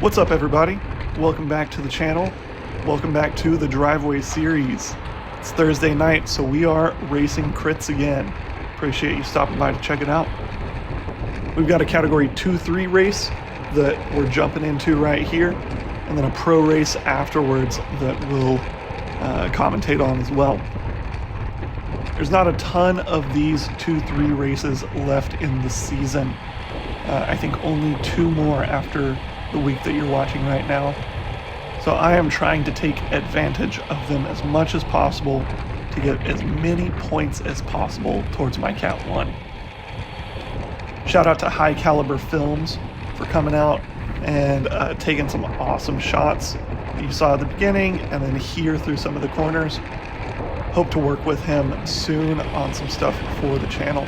What's up, everybody? Welcome back to the channel. Welcome back to the Driveway series. It's Thursday night, so we are racing crits again. Appreciate you stopping by to check it out. We've got a category 2-3 race that we're jumping into right here, and then a pro race afterwards that we'll commentate on as well. There's not a ton of these 2-3 races left in the season. I think only 2 more after the week that you're watching right now. So I am trying to take advantage of them as much as possible to get as many points as possible towards my Cat 1. Shout out to High Caliber Films for coming out and taking some awesome shots that you saw at the beginning and then here through some of the corners. Hope to work with him soon on some stuff for the channel.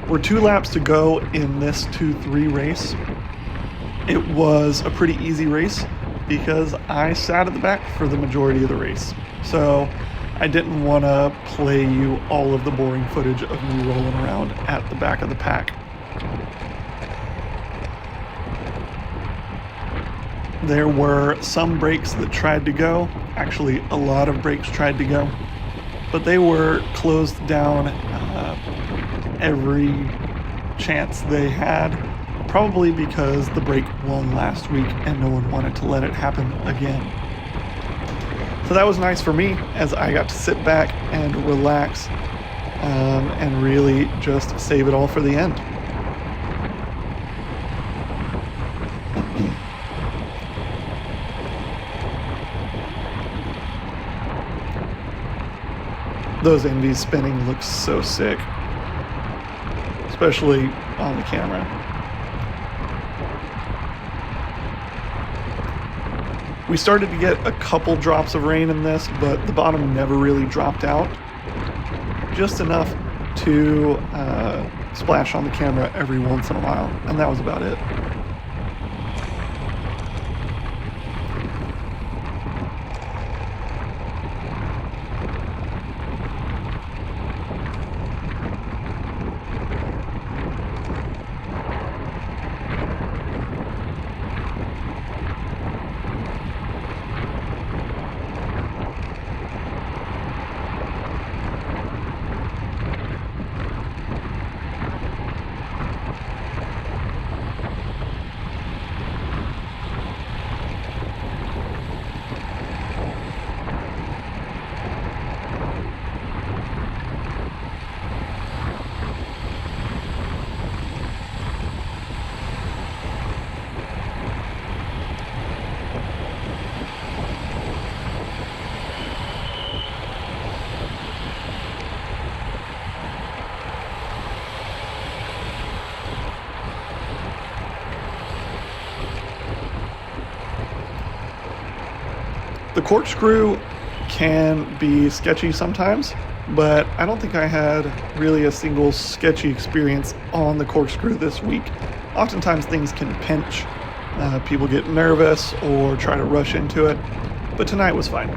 We're 2 laps to go in this 2-3 race. It was a pretty easy race because I sat at the back for the majority of the race. So I didn't want to play you all of the boring footage of me rolling around at the back of the pack. There were some brakes that tried to go. Actually, a lot of brakes tried to go. But they were closed down every chance they had, probably because the break won last week and no one wanted to let it happen again. So that was nice for me as I got to sit back and relax and really just save it all for the end. Those envies spinning looks so sick, especially on the camera. We started to get a couple drops of rain in this, but the bottom never really dropped out. Just enough to splash on the camera every once in a while, and that was about it. The corkscrew can be sketchy sometimes, but I don't think I had really a single sketchy experience on the corkscrew this week. Oftentimes things can pinch, people get nervous or try to rush into it, but tonight was fine.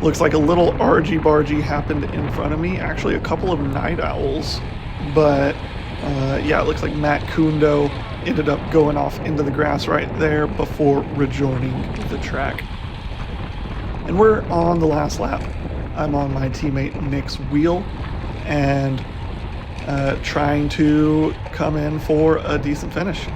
Looks like a little argy-bargy happened in front of me. Actually, a couple of night owls. But, yeah, it looks like Matt Kundo ended up going off into the grass right there before rejoining the track. And we're on the last lap. I'm on my teammate Nick's wheel and trying to come in for a decent finish.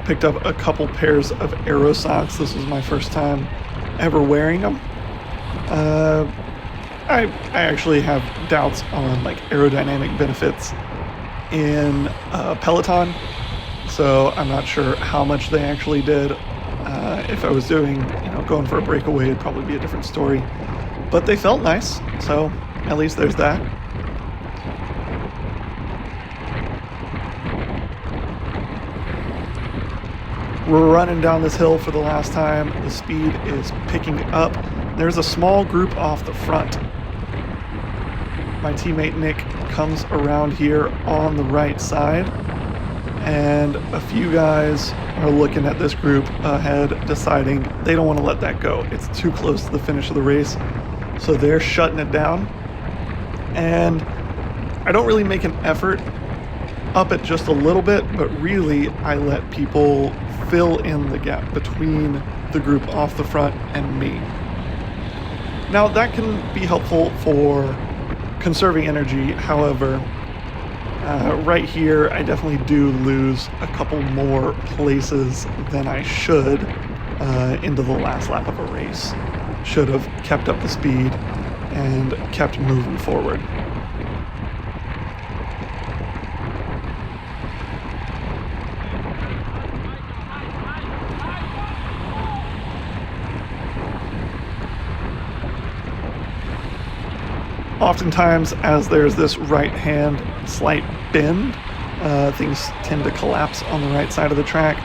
Picked up a couple pairs of Aero socks. This was my first time ever wearing them. I actually have doubts on like aerodynamic benefits in Peloton, so I'm not sure how much they actually did. If I was doing, going for a breakaway, it'd probably be a different story. But they felt nice, so at least there's that. We're running down this hill for the last time. The speed is picking up. There's a small group off the front. My teammate Nick comes around here on the right side, and a few guys are looking at this group ahead, deciding they don't want to let that go. It's too close to the finish of the race, so they're shutting it down. And I don't really make an effort up it just a little bit, but really I let people fill in the gap between the group off the front and me. Now that can be helpful for conserving energy. However, right here I definitely do lose a couple more places than I should into the last lap of a race. Should have kept up the speed and kept moving forward. Oftentimes, as there's this right-hand slight bend, things tend to collapse on the right side of the track.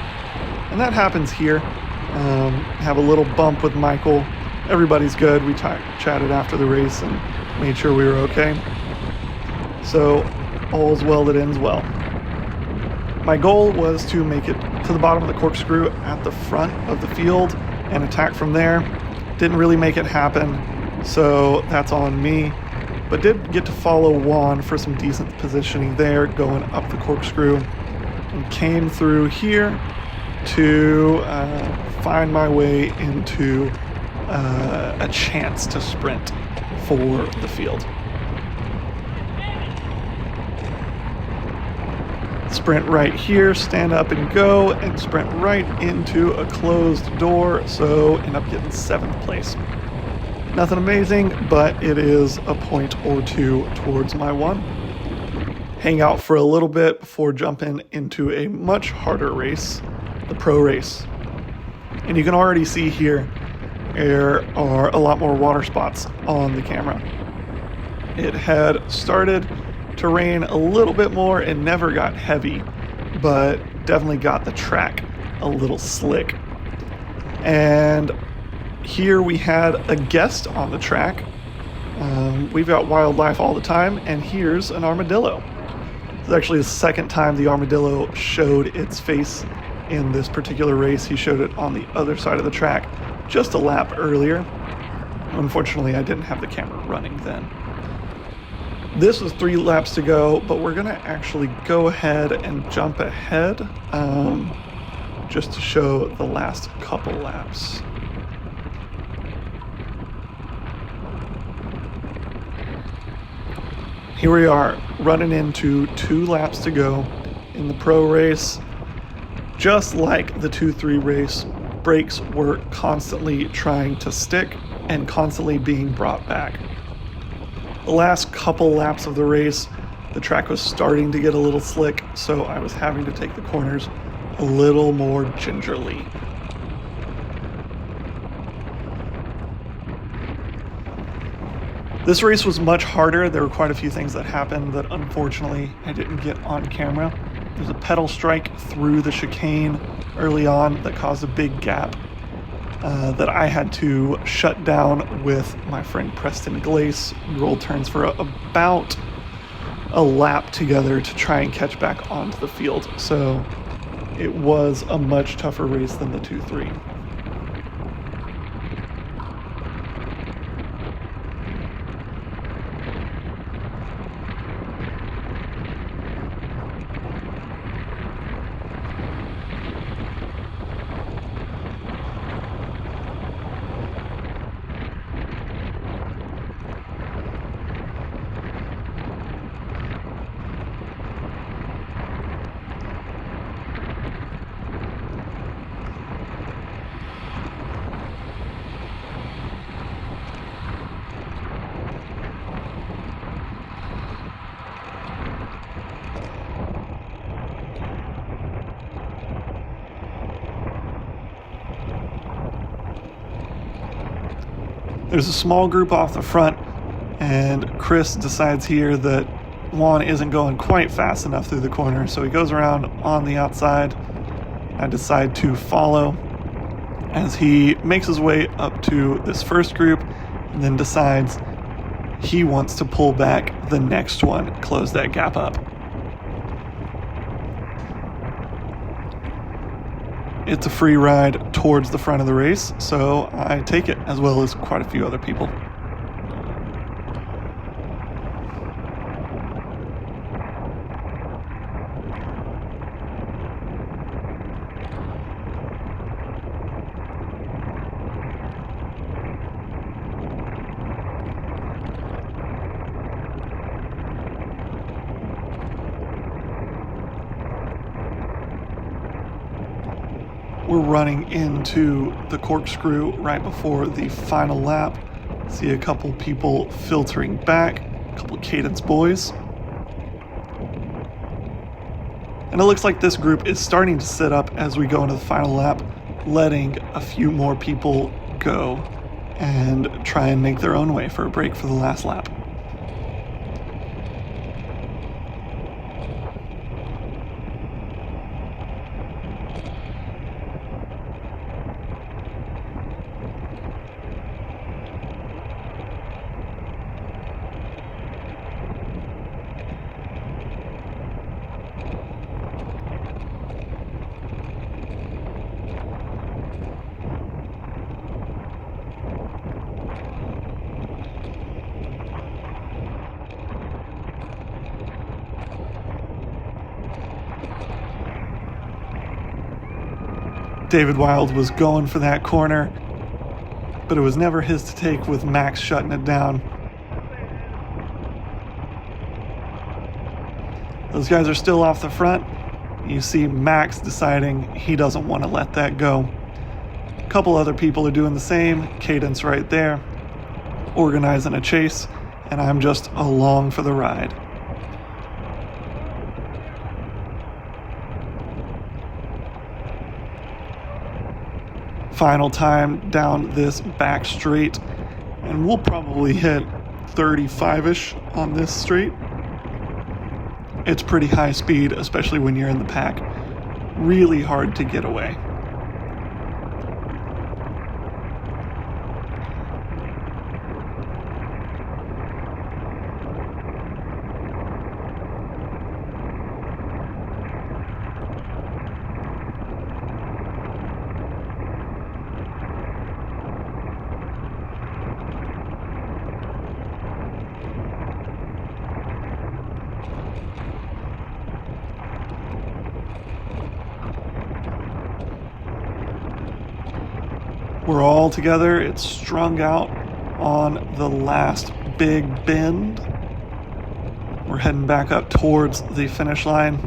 And that happens here. Have a little bump with Michael. Everybody's good. We chatted after the race and made sure we were okay. So, all's well that ends well. My goal was to make it to the bottom of the corkscrew at the front of the field and attack from there. Didn't really make it happen, so that's on me. But did get to follow Juan for some decent positioning there, going up the corkscrew, and came through here to find my way into a chance to sprint for the field. Sprint right here, stand up and go, and sprint right into a closed door, so end up getting 7th place. Nothing amazing, but it is a point or two towards my one. Hang out for a little bit before jumping into a much harder race, the pro race. And you can already see here, there are a lot more water spots on the camera. It had started to rain a little bit more and never got heavy, but definitely got the track a little slick. And here we had a guest on the track. We've got wildlife all the time, and here's an armadillo. It's actually the second time the armadillo showed its face in this particular race. He showed it on the other side of the track just a lap earlier. Unfortunately, I didn't have the camera running then. This was 3 laps to go, but we're gonna actually go ahead and jump ahead just to show the last couple laps. Here we are, running into 2 laps to go in the pro race. Just like the 2-3 race, brakes were constantly trying to stick and constantly being brought back. The last couple laps of the race, the track was starting to get a little slick, so I was having to take the corners a little more gingerly. This race was much harder. There were quite a few things that happened that unfortunately I didn't get on camera. There's a pedal strike through the chicane early on that caused a big gap that I had to shut down with my friend Preston Glace. We rolled turns for about a lap together to try and catch back onto the field. So it was a much tougher race than the 2-3. There's a small group off the front, and Chris decides here that Juan isn't going quite fast enough through the corner, so he goes around on the outside, I decide to follow as he makes his way up to this first group and then decides he wants to pull back the next one, close that gap up. It's a free ride towards the front of the race, so I take it, as well as quite a few other people. We're running into the corkscrew right before the final lap. See a couple people filtering back, a couple cadence boys. And it looks like this group is starting to sit up as we go into the final lap, letting a few more people go and try and make their own way for a break for the last lap. David Wild was going for that corner, but it was never his to take with Max shutting it down. Those guys are still off the front. You see Max deciding he doesn't want to let that go. A couple other people are doing the same. Cadence right there, organizing a chase, and I'm just along for the ride. Final time down this back straight, and we'll probably hit 35-ish on this straight. It's pretty high speed, especially when you're in the pack. Really hard to get away. We're all together. It's strung out on the last big bend. We're heading back up towards the finish line.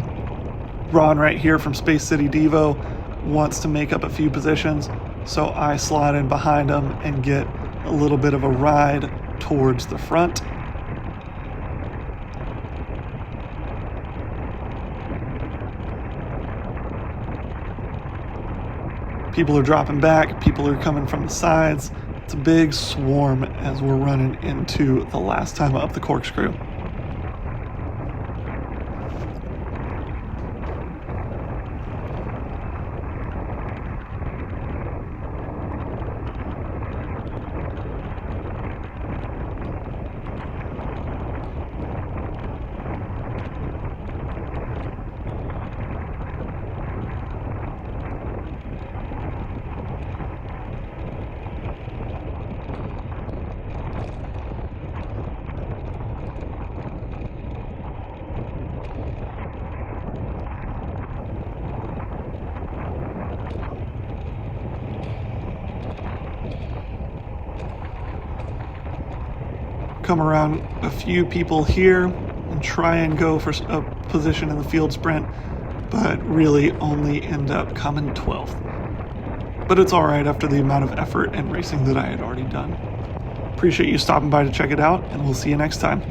Ron right here from Space City Devo wants to make up a few positions, so I slide in behind him and get a little bit of a ride towards the front. People are dropping back, people are coming from the sides. It's a big swarm as we're running into the last time up the corkscrew. Come around a few people here and try and go for a position in the field sprint, but really only end up coming 12th. But it's all right after the amount of effort and racing that I had already done. Appreciate you stopping by to check it out, and we'll see you next time.